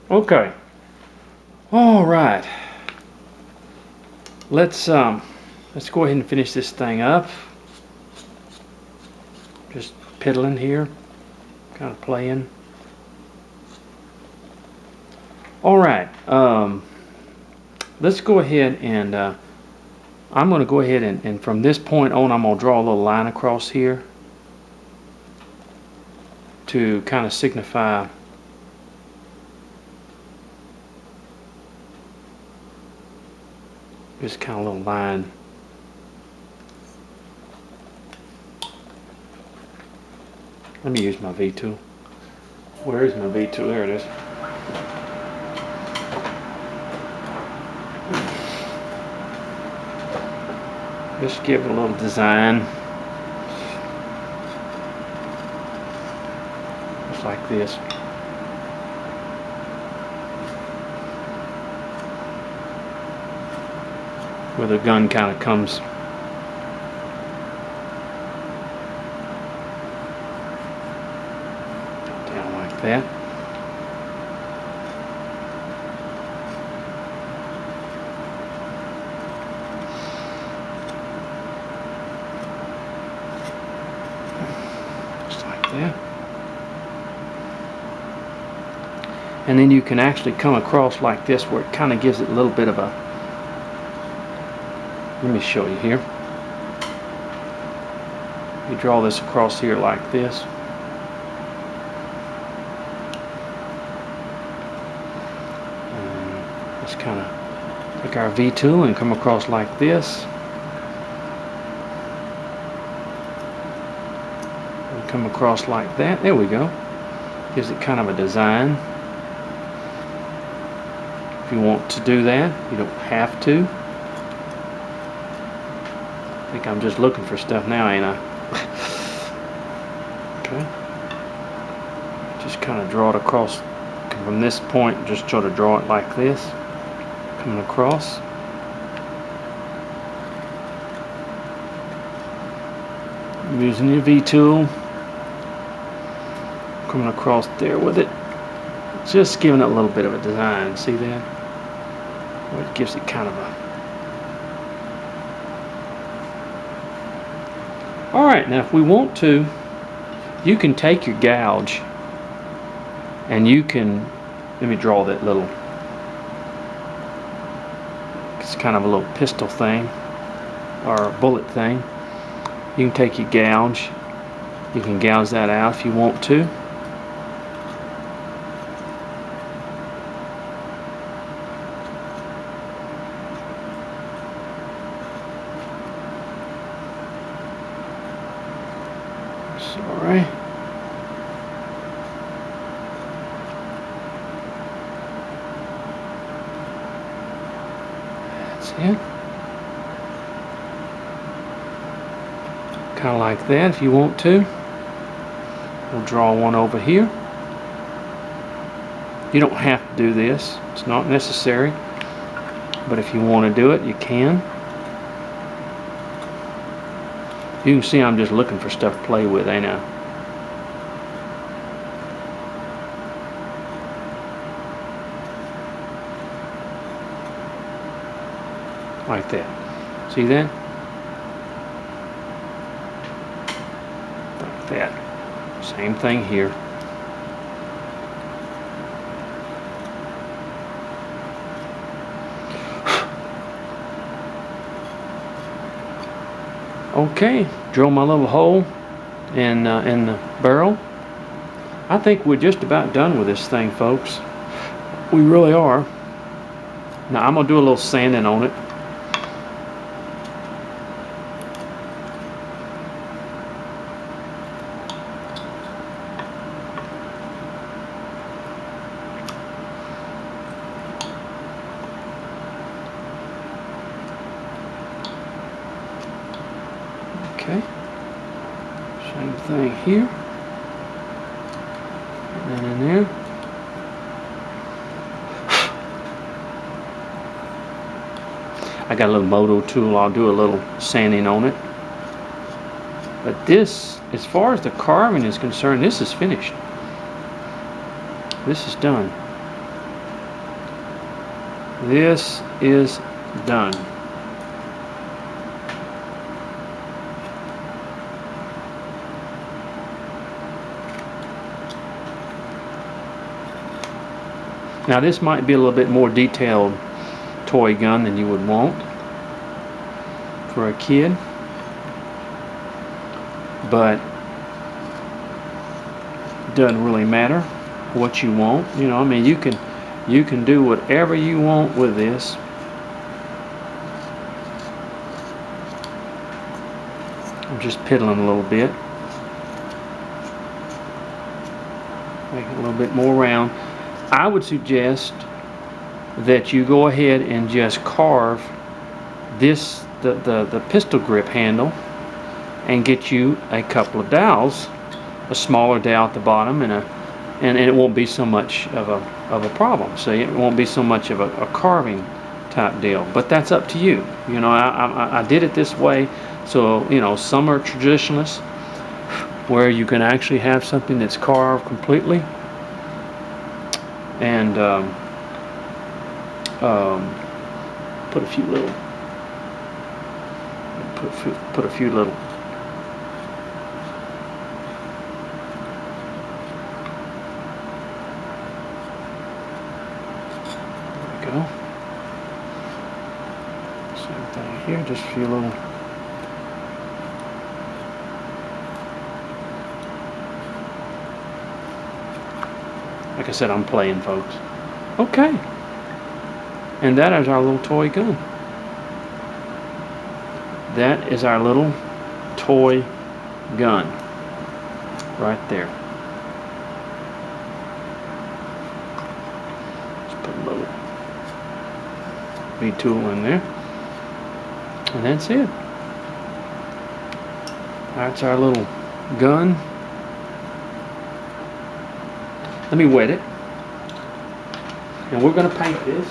Okay. All right. Let's go ahead and finish this thing up. Just piddling here, kind of playing. All right. Let's go ahead and I'm going to go ahead and from this point on, I'm going to draw a little line across here to kind of signify just kind of a little line. Let me use my V tool. Where is my V tool? There it is. Just give it a little design. Just like this. Where the gun kind of comes down like that. Just like that. And then you can actually come across like this where it kind of gives it a little bit of a, let me show you here. You draw this across here like this. And just kind of take our V tool and come across like this. And come across like that. There we go. Gives it kind of a design. If you want to do that, you don't have to. I think I'm just looking for stuff now, ain't I? Okay. Just kind of draw it across from this point. Just try to draw it like this, coming across. Using your V tool, coming across there with it. Just giving it a little bit of a design. See that? Well, it gives it kind of a. Alright, now if we want to, you can take your gouge and you can, let me draw that little, it's kind of a little pistol thing or bullet thing. You can take your gouge, you can gouge that out if you want to. Sorry. That's it. Kind of like that if you want to. We'll draw one over here. You don't have to do this. It's not necessary. But if you want to do it, you can. You can see I'm just looking for stuff to play with, ain't I? Like that. See that? Like that. Same thing here. Okay, drill my little hole in the barrel. I think we're just about done with this thing, folks. We really are. Now I'm gonna do a little sanding on it. Okay, same thing here, and then in there. I got a little moto tool, I'll do a little sanding on it. But this, as far as the carving is concerned, this is finished. This is done. This is done. Now this might be a little bit more detailed toy gun than you would want for a kid, but it doesn't really matter what you want. You know, I mean, you can do whatever you want with this. I'm just piddling a little bit, make it a little bit more round. I would suggest that you go ahead and just carve this, the pistol grip handle, and get you a couple of dowels, a smaller dowel at the bottom, and it won't be so much of a problem. See, it won't be so much of a carving type deal. But that's up to you. You know, I did it this way, so you know, some are traditionalists where you can actually have something that's carved completely, and put a few little. Put a few little. There we go. Same thing here, just a few little. Like I said, I'm playing, folks. Okay. And that is our little toy gun. That is our little toy gun right there. Just put a little V-tool in there, and that's it. That's our little gun. Let me wet it, and we're going to paint this.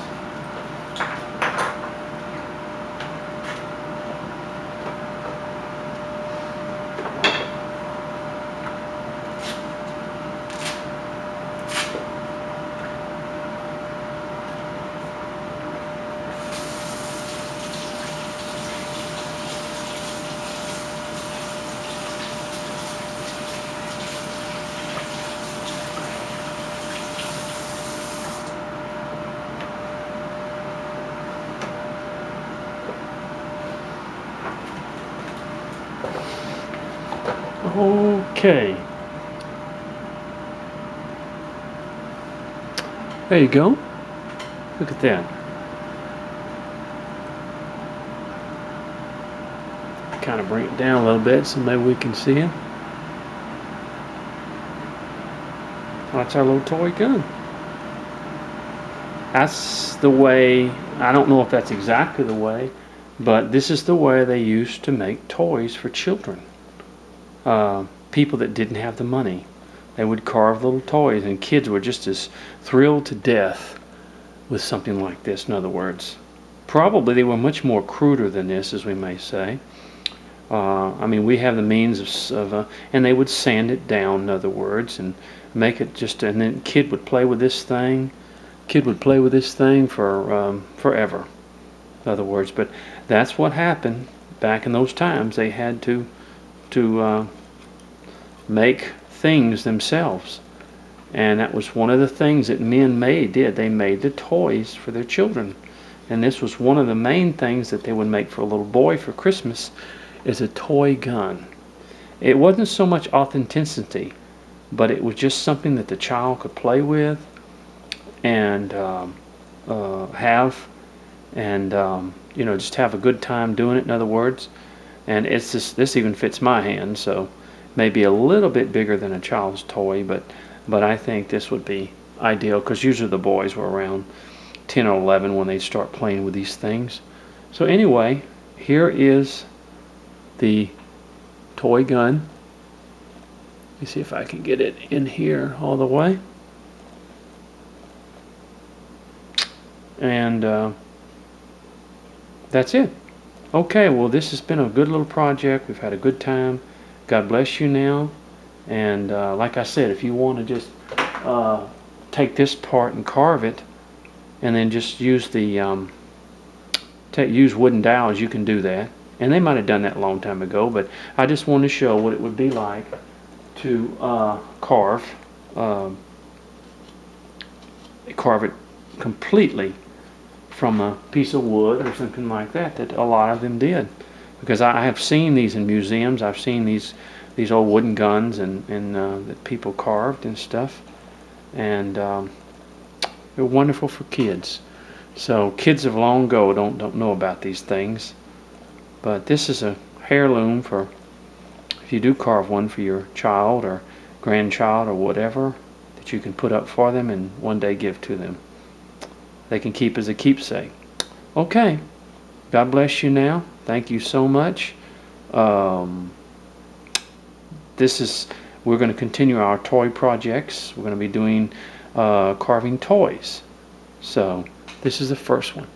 Okay. There you go. Look at that. Kind of bring it down a little bit so maybe we can see it. That's our little toy gun. That's the way, I don't know if that's exactly the way, but this is the way they used to make toys for children. People that didn't have the money, they would carve little toys, and kids were just as thrilled to death with something like this. In other words, probably they were much more cruder than this, as we may say. I mean, we have the means of and they would sand it down, in other words, and make it just, and then kid would play with this thing. Kid would play with this thing for forever, in other words. But that's what happened back in those times. They had to make things themselves, and that was one of the things that men did. They made the toys for their children, and this was one of the main things that they would make for a little boy for Christmas, is a toy gun. It wasn't so much authenticity, but it was just something that the child could play with and have, and you know, just have a good time doing it, in other words. And it's just, this even fits my hand, so maybe a little bit bigger than a child's toy, but I think this would be ideal, because usually the boys were around 10 or 11 when they start playing with these things. So anyway, here is the toy gun. Let me see if I can get it in here all the way. And that's it. Okay, well, this has been a good little project. We've had a good time. God bless you now. And like I said, if you want to just take this part and carve it and then just use the use wooden dowels. You can do that, and they might have done that a long time ago, but I just want to show what it would be like to carve it completely from a piece of wood or something like that, that a lot of them did. Because I have seen these in museums. I've seen these old wooden guns and that people carved and stuff, and they're wonderful for kids. So kids of long ago don't know about these things, but this is a heirloom for if you do carve one for your child or grandchild or whatever, that you can put up for them and one day give to them. They can keep as a keepsake. Okay, God bless you now. Thank you so much. We're going to continue our toy projects. We're going to be doing carving toys. So this is the first one.